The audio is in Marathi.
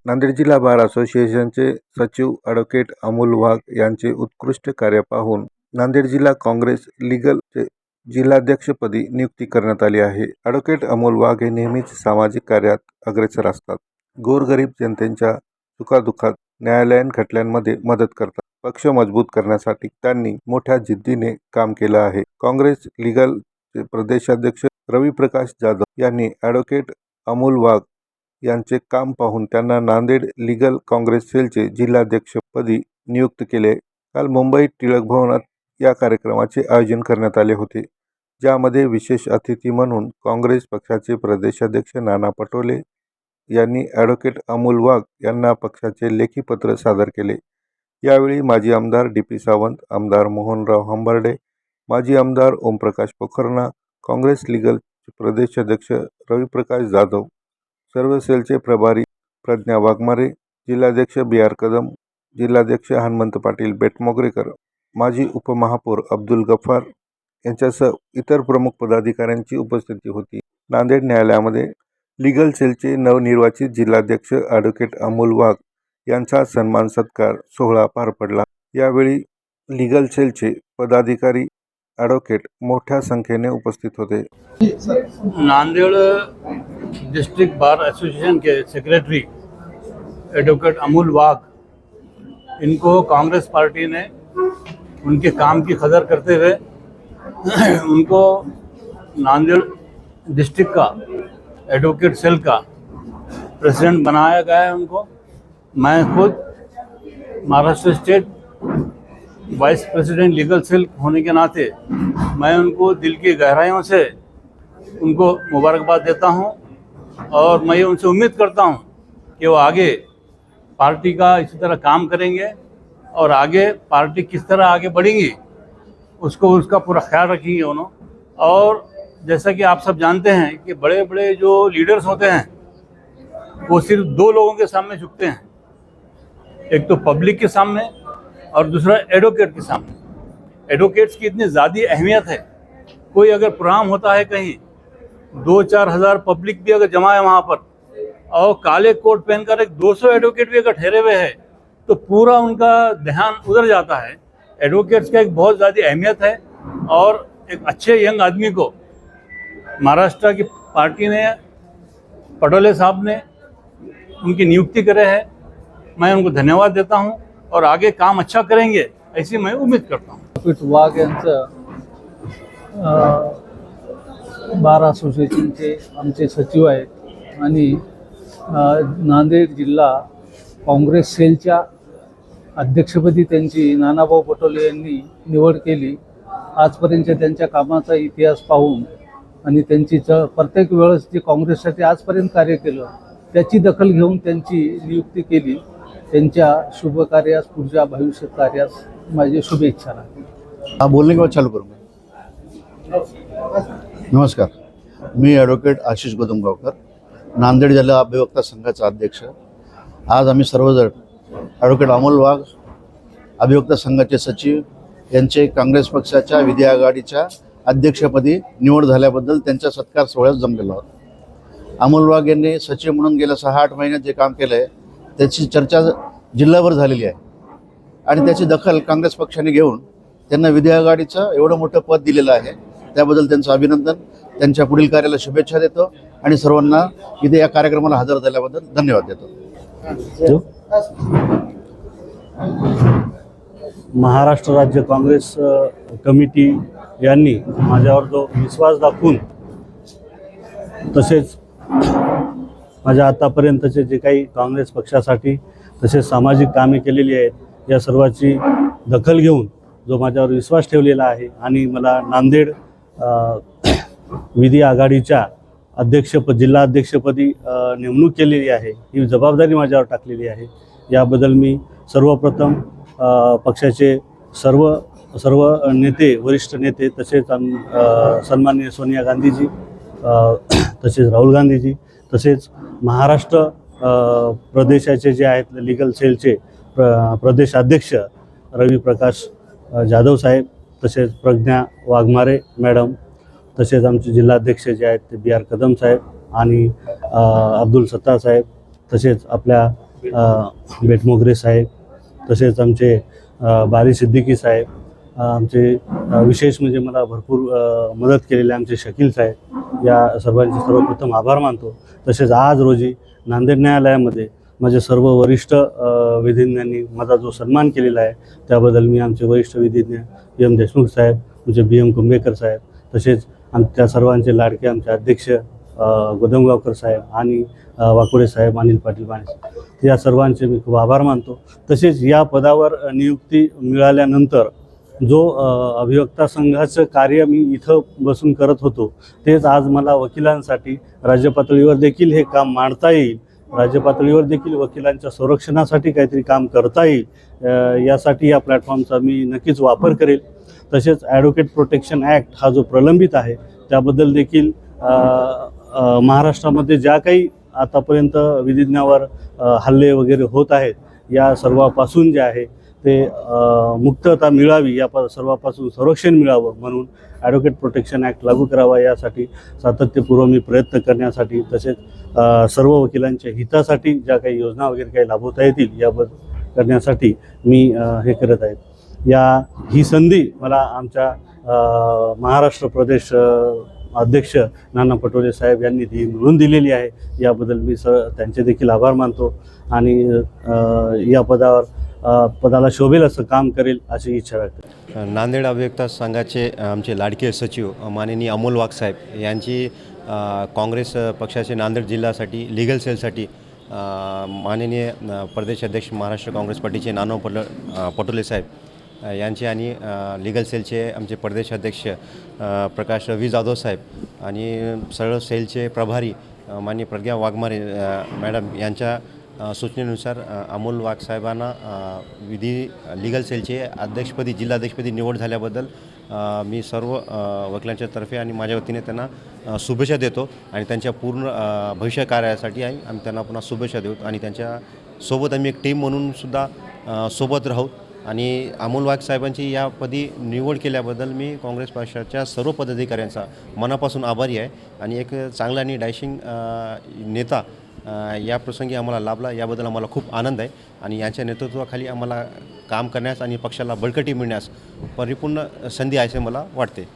नांदेड जिल्हा बार असोसिएशनचे सचिव ॲडव्होकेट अमोल वाघ यांचे उत्कृष्ट कार्य पाहून नांदेड जिल्हा काँग्रेस लीगलचे जिल्हाध्यक्षपदी नियुक्ती करण्यात आली आहे. ॲडव्होकेट अमोल वाघ हे नेहमीच सामाजिक कार्यात अग्रेसर असतात. गोरगरीब जनतेच्या सुखादुःखात न्यायालयीन खटल्यांमध्ये मदत करतात. पक्ष मजबूत करण्यासाठी त्यांनी मोठ्या जिद्दीने काम केलं आहे. काँग्रेस लीगलचे प्रदेशाध्यक्ष रविप्रकाश जाधव यांनी ॲडव्होकेट अमोल वाघ यांचे काम पाहून त्यांना नांदेड लीगल काँग्रेस सेलचे जिल्हाध्यक्षपदी नियुक्त केले. काल मुंबईत टिळक भवनात या कार्यक्रमाचे आयोजन करण्यात आले होते, ज्यामध्ये विशेष अतिथी म्हणून काँग्रेस पक्षाचे प्रदेशाध्यक्ष नाना पटोले यांनी ॲडव्होकेट अमोल वाघ यांना पक्षाचे लेखी पत्र सादर केले. यावेळी माजी आमदार डी.पी. सावंत, आमदार मोहनराव हंबर्डे, माजी आमदार ओमप्रकाश पोखरना, काँग्रेस लीगलचे प्रदेशाध्यक्ष रविप्रकाश जाधव, सर्व सेलचे प्रभारी प्रज्ञा वाघमारे, जिल्हाध्यक्ष बी.आर. कदम, जिल्हाध्यक्ष हनुमंत पाटील बेटमोगरेकर, माजी उपमहापौर अब्दुल गफ्फार यांच्यासह इतर प्रमुख पदाधिकाऱ्यांची उपस्थिती होती. नांदेड न्यायालयामध्ये लीगल सेलचे नवनिर्वाचित जिल्हाध्यक्ष ॲडव्होकेट अमोल वाघ यांचा सन्मान सत्कार सोहळा पार पडला. यावेळी लीगल सेलचे पदाधिकारी ॲडव्होकेट मोठ्या संख्येने उपस्थित होते. नांदेड़ डिस्ट्रिक्ट बार एसोसिएशन के सेक्रेटरी एडवोकेट अमोल वाघ, इनको कांग्रेस पार्टी ने उनके काम की कदर करते हुए उनको नांदेड़ डिस्ट्रिक्ट का एडवोकेट सेल का प्रेसिडेंट बनाया गया है. उनको मैं खुद Maharashtra state vice president legal cell होने के नाते मैं उनको दिल की गहराइयों से उनको मुबारकबाद देता हूं और मैं उनसे उम्मीद करता हूं कि वो आगे पार्टी का इसी तरह काम करेंगे और आगे पार्टी किस तरह आगे बढ़ेंगी उसका पूरा ख्याल रखेंगे उन्होंने. और जैसा कि आप सब जानते हैं कि बड़े बड़े जो लीडर्स होते हैं वो सिर्फ दो लोगों के सामने झुकते हैं, एक तो पब्लिक के सामने और दूसरा एडवोकेट के सामने. एडवोकेट्स की इतनी ज़्यादा अहमियत है, कोई अगर प्रोग्राम होता है कहीं 2-4 हज़ार पब्लिक भी अगर जमा है वहाँ पर और काले कोट पहनकर एक 200 एडवोकेट भी अगर ठहरे हुए हैं तो पूरा उनका ध्यान उधर जाता है. एडवोकेट्स का एक बहुत ज़्यादा अहमियत है और एक अच्छे यंग आदमी को महाराष्ट्र की पार्टी ने, पटोले साहब ने उनकी नियुक्ति करे है. मैं उनको धन्यवाद देता हूँ और आगे काम अच्छा करेंगे ऐसी मैं उम्मीद करता हूँ. ॲडव्होकेट वाघ यांचं बार असोसिएशनचे आमचे सचिव आहेत आणि नांदेड जिल्हा काँग्रेस सेलच्या अध्यक्षपदी त्यांची नानाभाऊ पटोले यांनी निवड केली. आजपर्यंत त्यांच्या कामाचा इतिहास पाहून आणि त्यांची प्रत्येक वेळेस जे काँग्रेससाठी आजपर्यंत कार्य केलं त्याची दखल घेऊन त्यांची नियुक्ती केली. त्यांच्या शुभ कार्यास, पुढच्या भविष्य कार्यास माझी शुभेच्छा राहील. आप बोलने के बाद चालू करूँगा. नमस्कार, मी ॲडव्होकेट आशिष गोदमगावकर, नांदेड जिल्हा अभिवक्ता संघाचा अध्यक्ष. आज आम्ही सर्वजण ॲडव्होकेट अमोल वाघ, अभिवक्ता संघाचे सचिव यांचे काँग्रेस पक्षाच्या विधी आघाडीच्या अध्यक्षपदी निवड झाल्याबद्दल त्यांच्या सत्कार सोहळ्यात जमलेलो आहोत. अमोल वाघ यांनी सचिव म्हणून गेल्या 6-8 महिन्यात जे काम केलं आहे त्याची चर्चा जिल्हाभर झालेली आहे आणि त्याची दखल काँग्रेस पक्षाने घेऊन त्यांना विधी आघाडीचं एवढं मोठं पद दिलेलं आहे. त्याबद्दल त्यांचं अभिनंदन, त्यांच्या पुढील कार्याला शुभेच्छा देतो आणि सर्वांना इथे या कार्यक्रमाला हजर झाल्याबद्दल धन्यवाद देतो. महाराष्ट्र राज्य काँग्रेस कमिटी यांनी माझ्यावर जो विश्वास दाखवून तसेच माझ्या आतापर्यंतचे जे काही काँग्रेस पक्षासाठी तसेच सामाजिक कामे केलेली आहेत या सर्वाची दखल घेऊन जो माझ्यावर विश्वास ठेवलेला आहे आणि मला नांदेड विधी आघाडीच्या जिल्हाध्यक्षपदी नेमणूक केलेली आहे, ही जबाबदारी माझ्यावर टाकलेली आहे. याबद्दल मी सर्वप्रथम पक्षाचे सर्व नेते, वरिष्ठ नेते तसेच सन्माननीय सोनिया गांधीजी, तसेच राहुल गांधीजी, तसेच महाराष्ट्र प्रदेशाचे जे आहेत लीगल सेलचे प्रदेशाध्यक्ष रविप्रकाश जाधव साहेब, तसेच प्रज्ञा वाघमारे मॅडम, तसेच आमचे जिल्हाध्यक्ष जे आहेत ते बी.आर. कदम साहेब आणि अब्दुल सत्तार साहेब, तसेच आपल्या बेटमोगरे साहेब, तसेच आमचे बारी सिद्दीकी साहेब, आमचे विशेष म्हणजे मला भरपूर मदत केलेले आमचे शकील साहेब, या सर्वांचे सर्वप्रथम आभार मानतो. तसेच आज रोजी नांदेड न्यायालयामध्ये माझे सर्व वरिष्ठ विधिज्ञांनी माझा जो सन्मान केलेला आहे त्याबद्दल मी आमचे वरिष्ठ विधिज्ञ एम देशमुख साहेब, आमचे BM कुंभेकर साहेब, तसेच त्या सर्वांचे लाडके आमचे अध्यक्ष गोदमगावकर साहेब आणि वाकोडे साहेब, अनिल पाटील बाणे, या सर्वांचे मी खूप आभार मानतो. तसेच या पदावर नियुक्ती मिळाल्यानंतर जो अभिवक्ता संघाचं कार्य मी इथं बसून करत होतो तेच आज मला वकिलांसाठी राज्य पातळीवर देखील हे काम मांडता येईल, राज्य पातळीवर देखील वकिलांच्या संरक्षणासाठी काहीतरी काम करता येईल, यासाठी या प्लॅटफॉर्मचा मी नक्कीच वापर करेल. तसेच ॲडव्होकेट प्रोटेक्शन ॲक्ट हा जो प्रलंबित आहे त्याबद्दल देखील महाराष्ट्रामध्ये ज्या काही आतापर्यंत विधिज्ञावर हल्ले वगैरे होत आहेत या सर्वापासून जे आहे ते मुक्तता मिळावी, या सर्वापासून संरक्षण मिळावं म्हणून ॲडव्होकेट प्रोटेक्शन ॲक्ट लागू करावा यासाठी सातत्यपूर्व मी प्रयत्न करण्यासाठी, तसेच सर्व वकिलांच्या हितासाठी ज्या काही योजना वगैरे काही राबवता येतील याबद्दल करण्यासाठी मी हे करत आहे. ही संधी मला आमच्या महाराष्ट्र प्रदेश अध्यक्ष नाना पटोले साहेब यांनी ती मिळवून दिलेली आहे. याबद्दल मी त्यांचे देखील आभार मानतो आणि या पदाला शोभेल असं काम करेल अशी इच्छा व्यक्त करतो. नांदेड अभिवक्ता संघाचे आमचे लाडके सचिव माननीय अमोल वाघ साहेब यांची काँग्रेस पक्षाचे नांदेड जिल्ह्यासाठी लीगल सेलसाठी माननीय प्रदेश अध्यक्ष महाराष्ट्र काँग्रेस पार्टीचे नाना पटोले साहेब यांचे आणि लीगल सेलचे आमचे प्रदेश अध्यक्ष प्रकाश रवी जाधव साहेब आणि सरळ सेलचे प्रभारी माननीय प्रज्ञा वाघमारे मॅडम यांच्या सूचनेनुसार अमोल वाघ साहेबांना लीगल सेलचे अध्यक्षपदी जिल्हाध्यक्षपदी निवड झाल्याबद्दल मी सर्व वकिलांच्या तर्फे आणि माझ्या वतीने त्यांना शुभेच्छा देतो आणि त्यांच्या पूर्ण भविष्य कार्यासाठी आम्ही त्यांना पुन्हा शुभेच्छा देऊ आणि त्यांच्यासोबत आम्ही एक टीम म्हणून सुद्धा सोबत राहू. आणि अमोल वाघ साहेबांची यापदी निवड केल्याबद्दल मी काँग्रेस पक्षाच्या सर्व पदाधिकाऱ्यांचा मनापासून आभारी आहे आणि एक चांगला आणि डॅशिंग नेता या प्रसंगी आम्हाला लाभला याबद्दल आम्हाला खूप आनंद आहे आणि यांच्या नेतृत्वाखाली आम्हाला काम करण्यास आणि पक्षाला बळकटी मिळण्यास परिपूर्ण संधी आहे असे मला वाटते.